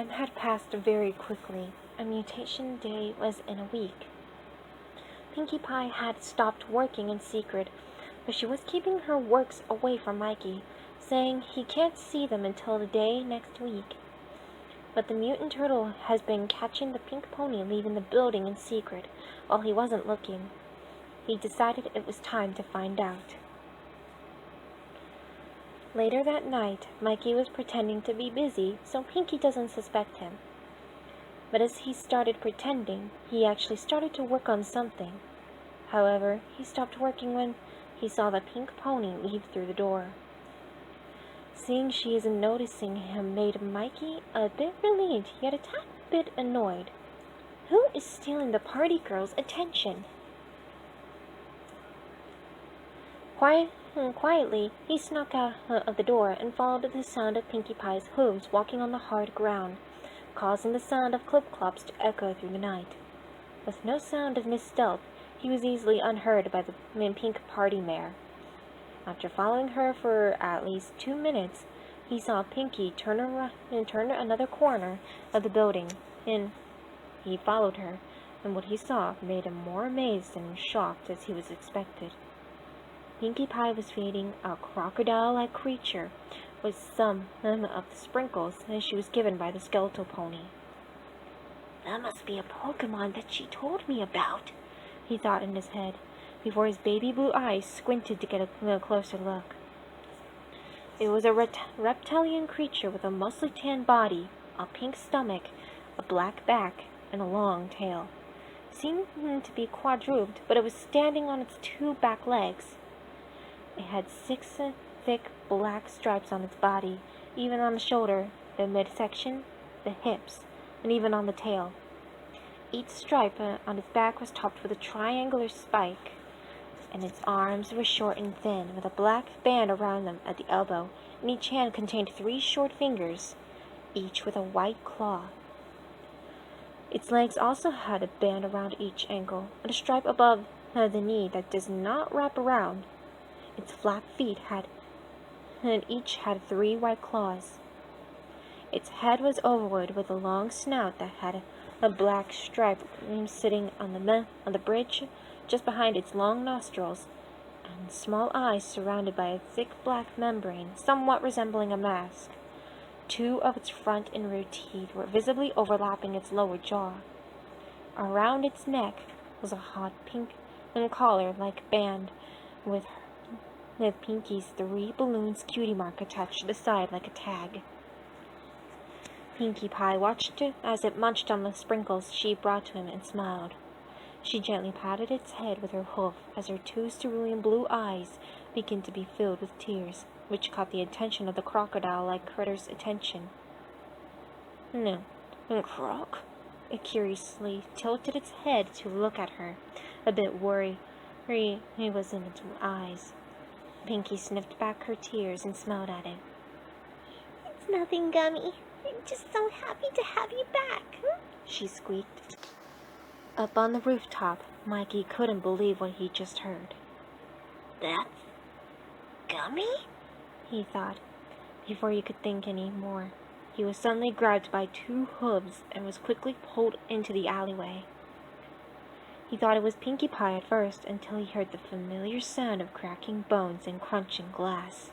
Time had passed very quickly. A mutation day was in a week. Pinkie Pie had stopped working in secret, but she was keeping her works away from Mikey, saying he can't see them until the day next week. But the mutant turtle has been catching the pink pony leaving the building in secret while he wasn't looking. He decided it was time to find out. Later that night, Mikey was pretending to be busy so Pinkie doesn't suspect him. But as he started pretending, he actually started to work on something. However, he stopped working when he saw the pink pony leave through the door. Seeing she isn't noticing him made Mikey a bit relieved yet a tad bit annoyed. Who is stealing the party girl's attention? Quietly, he snuck out of the door and followed the sound of Pinkie Pie's hooves walking on the hard ground, causing the sound of clip-clops to echo through the night. With no sound of Miss Stealth, he was easily unheard by the pink party mare. After following her for at least 2 minutes, he saw Pinkie turn another corner of the building, and he followed her, and what he saw made him more amazed and shocked as he was expected. Pinkie Pie was feeding a crocodile-like creature with some of the sprinkles that she was given by the skeletal pony. That must be a Pokemon that she told me about, he thought in his head, before his baby blue eyes squinted to get a closer look. It was a reptilian creature with a mostly tan body, a pink stomach, a black back, and a long tail. It seemed to be quadruped, but it was standing on its 2 back legs. It had 6 thick black stripes on its body, even on the shoulder, the midsection, the hips, and even on the tail. Each stripe on its back was topped with a triangular spike, and its arms were short and thin, with a black band around them at the elbow, and each hand contained 3 short fingers, each with a white claw. Its legs also had a band around each ankle, and a stripe above the knee that does not wrap around. Its flat feet each had 3 white claws. Its head was ovoid with a long snout that had a black stripe sitting on the bridge just behind its long nostrils, and small eyes surrounded by a thick black membrane somewhat resembling a mask. 2 of its front and rear teeth were visibly overlapping its lower jaw. Around its neck was a hot pink collar-like band with Pinkie's 3 balloons cutie mark attached to the side like a tag. Pinkie Pie watched it as it munched on the sprinkles she brought to him and smiled. She gently patted its head with her hoof as her 2 cerulean blue eyes began to be filled with tears, which caught the attention of the crocodile-like critter's attention. No, Croc? It curiously tilted its head to look at her, a bit worried. He was in its eyes. Pinkie sniffed back her tears and smiled at it. It's nothing, Gummy. I'm just so happy to have you back, she squeaked. Up on the rooftop, Mikey couldn't believe what he just heard. That's Gummy? He thought. Before he could think any more, he was suddenly grabbed by 2 hooves and was quickly pulled into the alleyway. He thought it was Pinkie Pie at first, until he heard the familiar sound of cracking bones and crunching glass.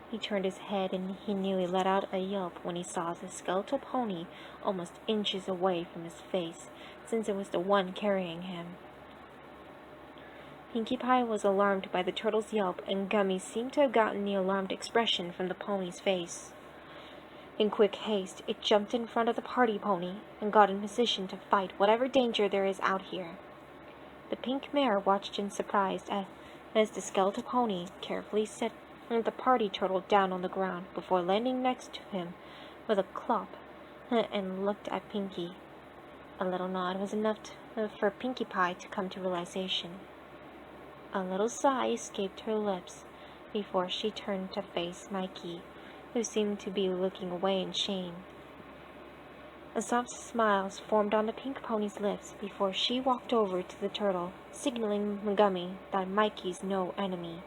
He turned his head and he nearly let out a yelp when he saw the skeletal pony almost inches away from his face, since it was the one carrying him. Pinkie Pie was alarmed by the turtle's yelp, and Gummy seemed to have gotten the alarmed expression from the pony's face. In quick haste, it jumped in front of the party pony and got in position to fight whatever danger there is out here. The pink mare watched in surprise as the skeletal pony carefully set the party turtle down on the ground before landing next to him with a clop and looked at Pinkie. A little nod was enough for Pinkie Pie to come to realization. A little sigh escaped her lips before she turned to face Mikey, who seemed to be looking away in shame. A soft smile formed on the pink pony's lips before she walked over to the turtle, signaling Gummy that Mikey's no enemy.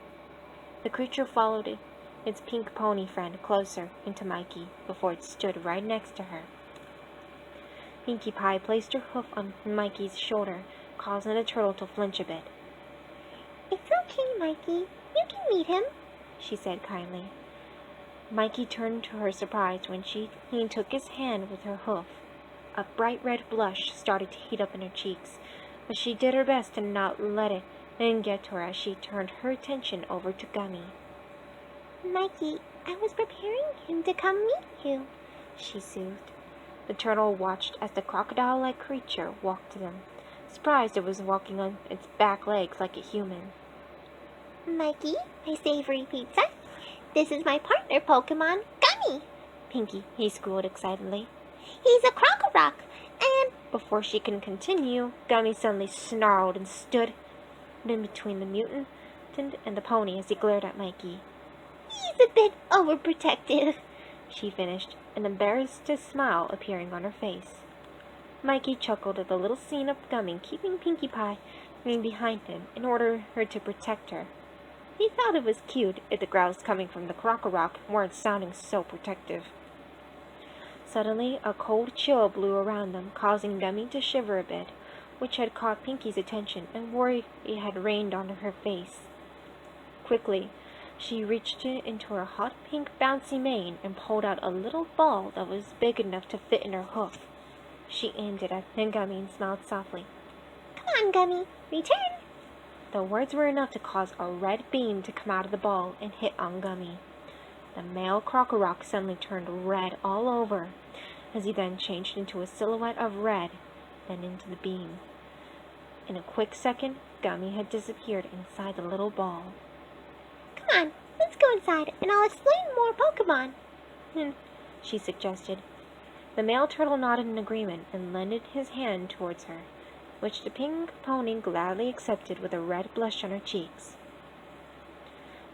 The creature followed its pink pony friend closer into Mikey before it stood right next to her. Pinkie Pie placed her hoof on Mikey's shoulder, causing the turtle to flinch a bit. It's okay, Mikey. You can meet him, she said kindly. Mikey turned to her surprised when he took his hand with her hoof. A bright red blush started to heat up in her cheeks, but she did her best to not let it get to her as she turned her attention over to Gummy. Mikey, I was preparing him to come meet you, she soothed. The turtle watched as the crocodile-like creature walked to them, surprised it was walking on its back legs like a human. Mikey, my savory pizza. This is my partner Pokemon, Gummy, Pinkie, he squealed excitedly. He's a Crocorock, and... Before she can continue, Gummy suddenly snarled and stood in between the mutant and the pony as he glared at Mikey. He's a bit overprotective, she finished, an embarrassed smile appearing on her face. Mikey chuckled at the little scene of Gummy keeping Pinkie Pie behind him in order to protect her. He thought it was cute if the growls coming from the Crocorock weren't sounding so protective. Suddenly, a cold chill blew around them, causing Gummy to shiver a bit, which had caught Pinkie's attention and worry it had rained on her face. Quickly, she reached into her hot pink bouncy mane and pulled out a little ball that was big enough to fit in her hoof. She aimed it at Gummy and smiled softly. Come on, Gummy, return! The words were enough to cause a red beam to come out of the ball and hit on Gummy. The male Crocorock suddenly turned red all over, as he then changed into a silhouette of red, then into the beam. In a quick second, Gummy had disappeared inside the little ball. Come on, let's go inside, and I'll explain more Pokemon, she suggested. The male turtle nodded in agreement and lended his hand towards her, which the pink pony gladly accepted with a red blush on her cheeks.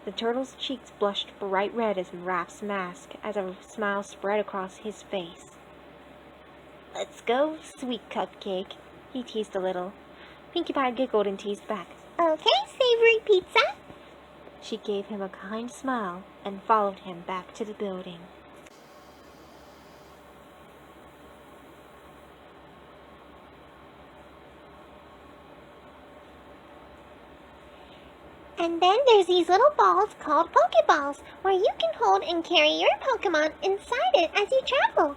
The turtle's cheeks blushed bright red as Raph's mask, as a smile spread across his face. Let's go, sweet cupcake, he teased a little. Pinkie Pie giggled and teased back. Okay, savory pizza. She gave him a kind smile and followed him back to the building. And then there's these little balls called Pokeballs, where you can hold and carry your Pokemon inside it as you travel,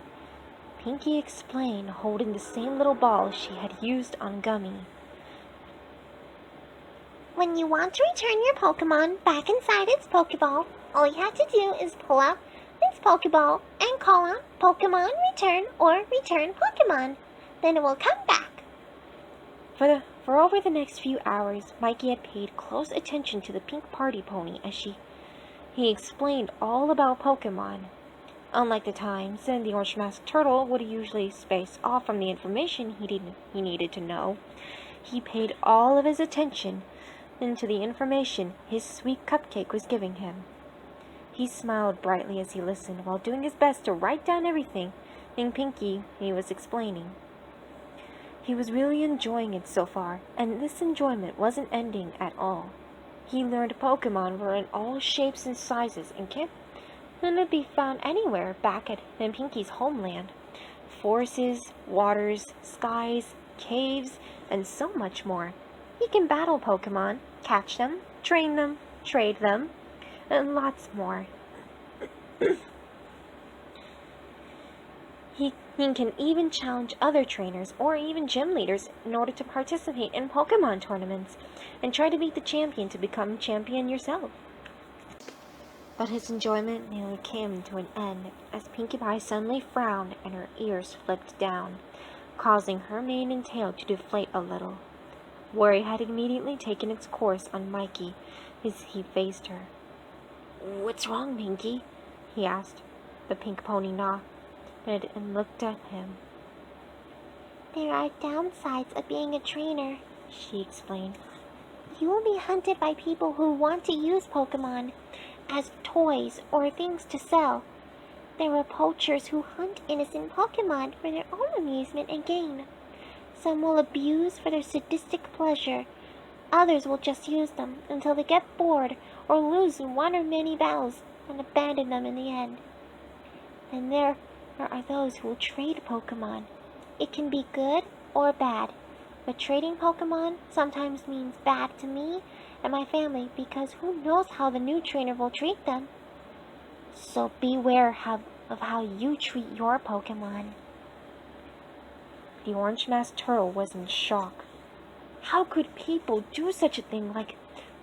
Pinkie explained, holding the same little ball she had used on Gummy. When you want to return your Pokemon back inside its Pokeball, all you have to do is pull out its Pokeball and call out Pokemon Return or Return Pokemon. Then it will come back. For over the next few hours, Mikey had paid close attention to the pink party pony as he explained all about Pokemon. Unlike the times when the orange-masked turtle would usually space off from the information he needed to know, he paid all of his attention into the information his sweet cupcake was giving him. He smiled brightly as he listened, while doing his best to write down everything Pinkie was explaining. He was really enjoying it so far, and this enjoyment wasn't ending at all. He learned Pokemon were in all shapes and sizes and couldn't be found anywhere back in Pinkie's homeland. Forests, waters, skies, caves, and so much more. He can battle Pokemon, catch them, train them, trade them, and lots more. He can even challenge other trainers or even gym leaders in order to participate in Pokemon tournaments and try to beat the champion to become champion yourself. But his enjoyment nearly came to an end as Pinkie Pie suddenly frowned and her ears flipped down, causing her mane and tail to deflate a little. Worry had immediately taken its course on Mikey as he faced her. "What's wrong, Pinkie?" he asked. The pink pony nodded and looked at him. There are downsides of being a trainer, she explained. You will be hunted by people who want to use Pokemon as toys or things to sell. There are poachers who hunt innocent Pokemon for their own amusement and gain. Some will abuse for their sadistic pleasure. Others will just use them until they get bored or lose one or many battles and abandon them in the end. And there are those who will trade Pokemon, It can be good or bad, but trading Pokemon sometimes means bad to me and my family because who knows how the new trainer will treat them. So beware of how you treat your Pokemon. The orange-masked turtle was in shock. How could people do such a thing like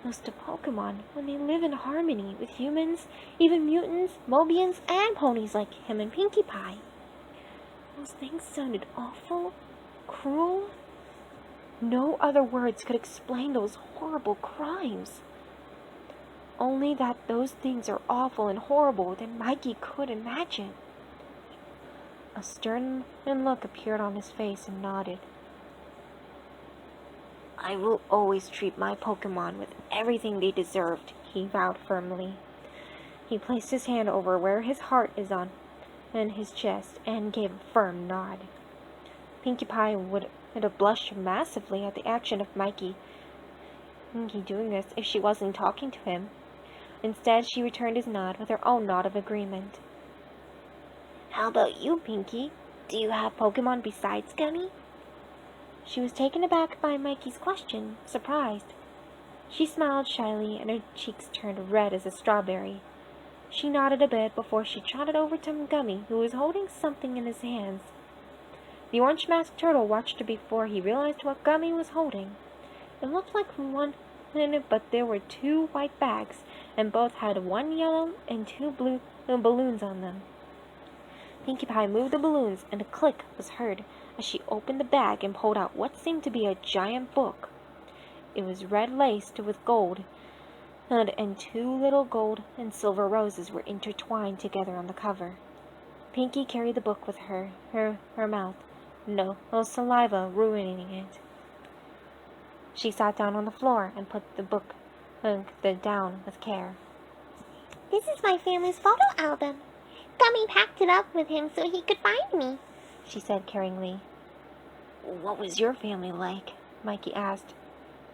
this to Pokemon when they live in harmony with humans, even mutants, Mobians, and ponies like him and Pinkie Pie? Those things sounded awful, cruel. No other words could explain those horrible crimes. Only that those things are awful and horrible than Mikey could imagine. A stern look appeared on his face and nodded. I will always treat my Pokemon with everything they deserved, he vowed firmly. He placed his hand over where his heart is on and his chest and gave a firm nod. Pinkie Pie would have blushed massively at the action of Mikey doing this if she wasn't talking to him. Instead, she returned his nod with her own nod of agreement. How about you, Pinkie? Do you have Pokemon besides Gummy? She was taken aback by Mikey's question, surprised. She smiled shyly and her cheeks turned red as a strawberry. She nodded a bit before she trotted over to Gummy, who was holding something in his hands. The orange-masked turtle watched her before he realized what Gummy was holding. It looked like one, but there were 2 white bags, and both had 1 yellow and 2 blue balloons on them. Pinkie Pie moved the balloons, and a click was heard as she opened the bag and pulled out what seemed to be a giant book. It was red laced with gold, and 2 little gold and silver roses were intertwined together on the cover. Pinkie carried the book with her mouth, no saliva ruining it. She sat down on the floor and put the book down with care. This is my family's photo album. Gummy packed it up with him so he could find me, she said caringly. What was your family like? Mikey asked.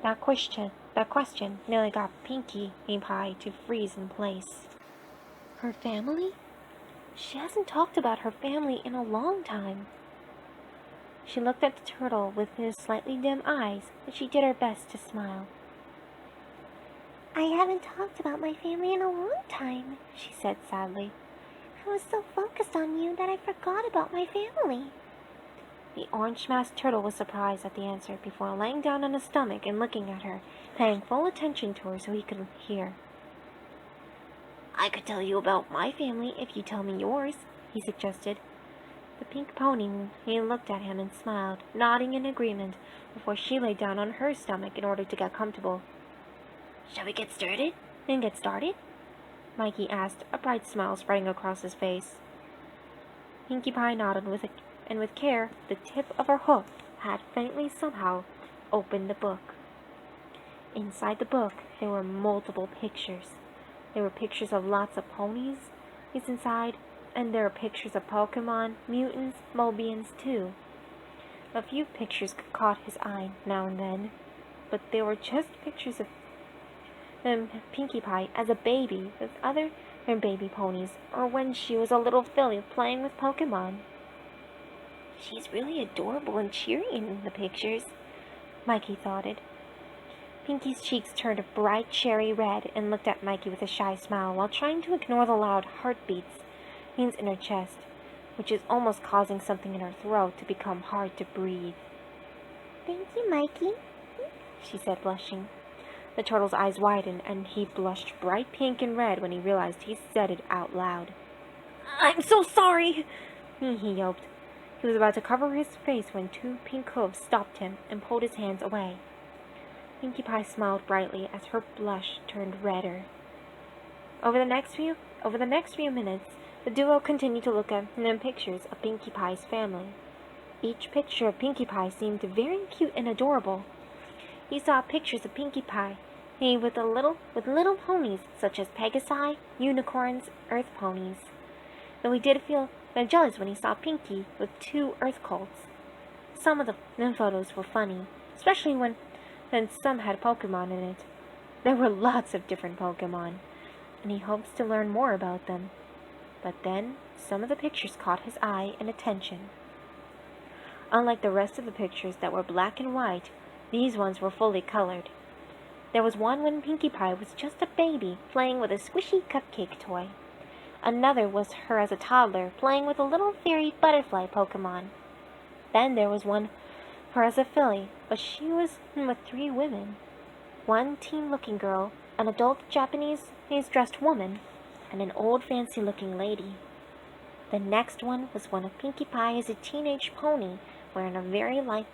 That question nearly got Pinkie Pie to freeze in place. Her family? She hasn't talked about her family in a long time. She looked at the turtle with his slightly dim eyes, but she did her best to smile. I haven't talked about my family in a long time, she said sadly. I was so focused on you that I forgot about my family. The orange-masked turtle was surprised at the answer before laying down on his stomach and looking at her, paying full attention to her so he could hear. I could tell you about my family if you tell me yours, he suggested. The pink pony looked at him and smiled, nodding in agreement before she lay down on her stomach in order to get comfortable. Shall we get started? Mikey asked, a bright smile spreading across his face. Pinkie Pie nodded and with care, the tip of her hoof had faintly somehow opened the book. Inside the book, there were multiple pictures. There were pictures of lots of ponies inside, and there were pictures of Pokemon, mutants, Mobians too. A few pictures caught his eye now and then, but they were just pictures of Pinkie Pie as a baby with other baby ponies, or when she was a little filly playing with Pokemon. She's really adorable and cheery in the pictures, Mikey thoughted. Pinkie's cheeks turned a bright cherry red and looked at Mikey with a shy smile while trying to ignore the loud heartbeats in her chest, which is almost causing something in her throat to become hard to breathe. Thank you, Mikey, she said, blushing. The turtle's eyes widened, and he blushed bright pink and red when he realized he said it out loud. I'm so sorry, he yelped. He was about to cover his face when 2 pink hooves stopped him and pulled his hands away. Pinkie Pie smiled brightly as her blush turned redder. Over the next few minutes, the duo continued to look at pictures of Pinkie Pie's family. Each picture of Pinkie Pie seemed very cute and adorable. He saw pictures of Pinkie Pie with little ponies such as Pegasi, unicorns, earth ponies. Though he did feel jealous when he saw Pinkie with 2 earth colts. Some of the photos were funny, especially when some had Pokemon in it. There were lots of different Pokemon, and he hopes to learn more about them. But then, some of the pictures caught his eye and attention. Unlike the rest of the pictures that were black and white, these ones were fully colored. There was one when Pinkie Pie was just a baby playing with a squishy cupcake toy. Another was her as a toddler playing with a little fairy butterfly Pokemon. Then there was one her as a filly, but she was with 3 women. One teen-looking girl, an adult Japanese-dressed woman, and an old fancy-looking lady. The next one was one of Pinkie Pie as a teenage pony wearing a very light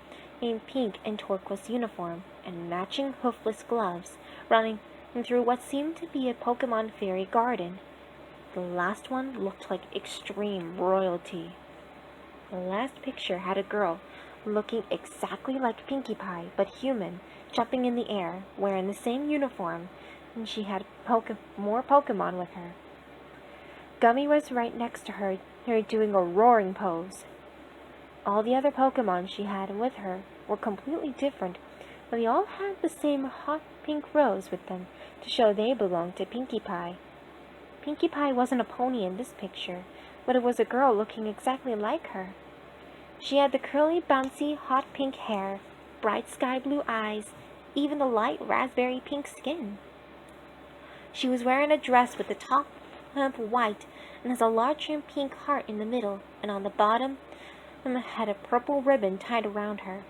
pink and turquoise uniform and matching hoofless gloves, running through what seemed to be a Pokemon fairy garden. The last one looked like extreme royalty. The last picture had a girl looking exactly like Pinkie Pie, but human, jumping in the air, wearing the same uniform, and she had more Pokemon with her. Gummy was right next to her doing a roaring pose. All the other Pokemon she had with her were completely different, but they all had the same hot pink rose with them to show they belonged to Pinkie Pie. Pinkie Pie wasn't a pony in this picture, but it was a girl looking exactly like her. She had the curly, bouncy, hot pink hair, bright sky blue eyes, even the light raspberry pink skin. She was wearing a dress with the top of white and has a large pink heart in the middle, and on the bottom had a purple ribbon tied around her.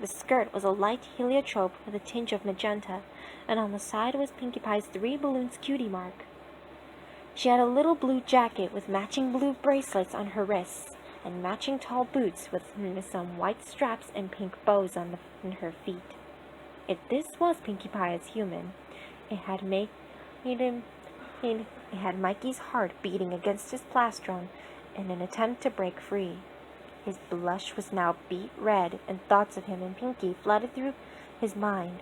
The skirt was a light heliotrope with a tinge of magenta, and on the side was Pinkie Pie's 3 balloons cutie mark. She had a little blue jacket with matching blue bracelets on her wrists, and matching tall boots with some white straps and pink bows on her feet. If this was Pinkie Pie as human, it had Mikey's heart beating against his plastron in an attempt to break free. His blush was now beet red, and thoughts of him and Pinkie flooded through his mind.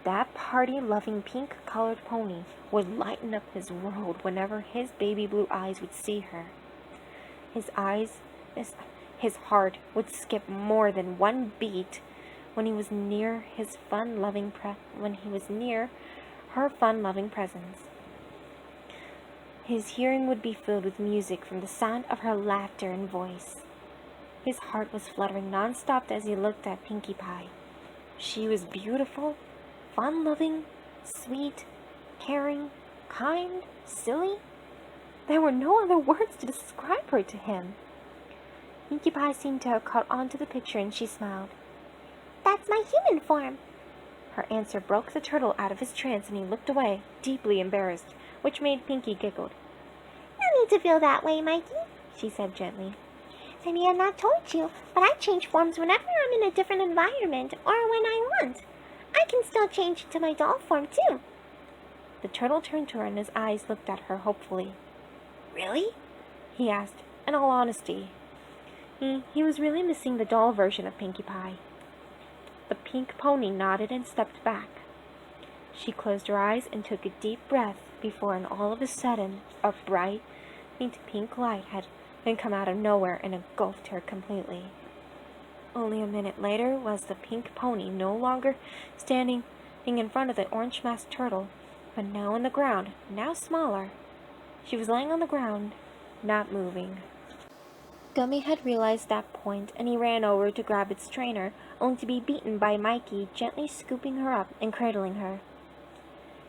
That party-loving pink-colored pony would lighten up his world whenever his baby blue eyes would see her. His heart would skip more than 1 beat when he was near her fun-loving presence. His hearing would be filled with music from the sound of her laughter and voice. His heart was fluttering non-stop as he looked at Pinkie Pie. She was beautiful, fun-loving, sweet, caring, kind, silly. There were no other words to describe her to him. Pinkie Pie seemed to have caught on to the picture, and she smiled. That's my human form. Her answer broke the turtle out of his trance, and he looked away, deeply embarrassed, which made Pinkie giggle. No need to feel that way, Mikey, she said gently. I may have not told you, but I change forms whenever I'm in a different environment or when I want. I can still change into my doll form, too. The turtle turned to her, and his eyes looked at her hopefully. Really? He asked, in all honesty. He was really missing the doll version of Pinkie Pie. The pink pony nodded and stepped back. She closed her eyes and took a deep breath before, and all of a sudden, a bright, pink light had come out of nowhere and engulfed her completely. Only a minute later was the pink pony no longer standing in front of the orange-masked turtle, but now on the ground, now smaller. She was lying on the ground, not moving. Gummy had realized that point, and he ran over to grab its trainer, only to be beaten by Mikey, gently scooping her up and cradling her.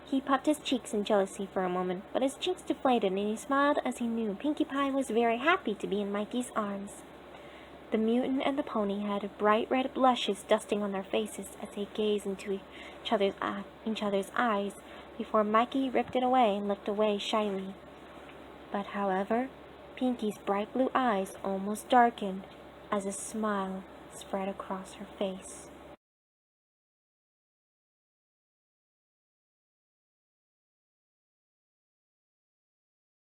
He puffed his cheeks in jealousy for a moment, but his cheeks deflated, and he smiled as he knew Pinkie Pie was very happy to be in Mikey's arms. The mutant and the pony had bright red blushes dusting on their faces as they gazed into each other's eyes before Mikey ripped it away and looked away shyly. But however, Pinkie's bright blue eyes almost darkened as a smile spread across her face.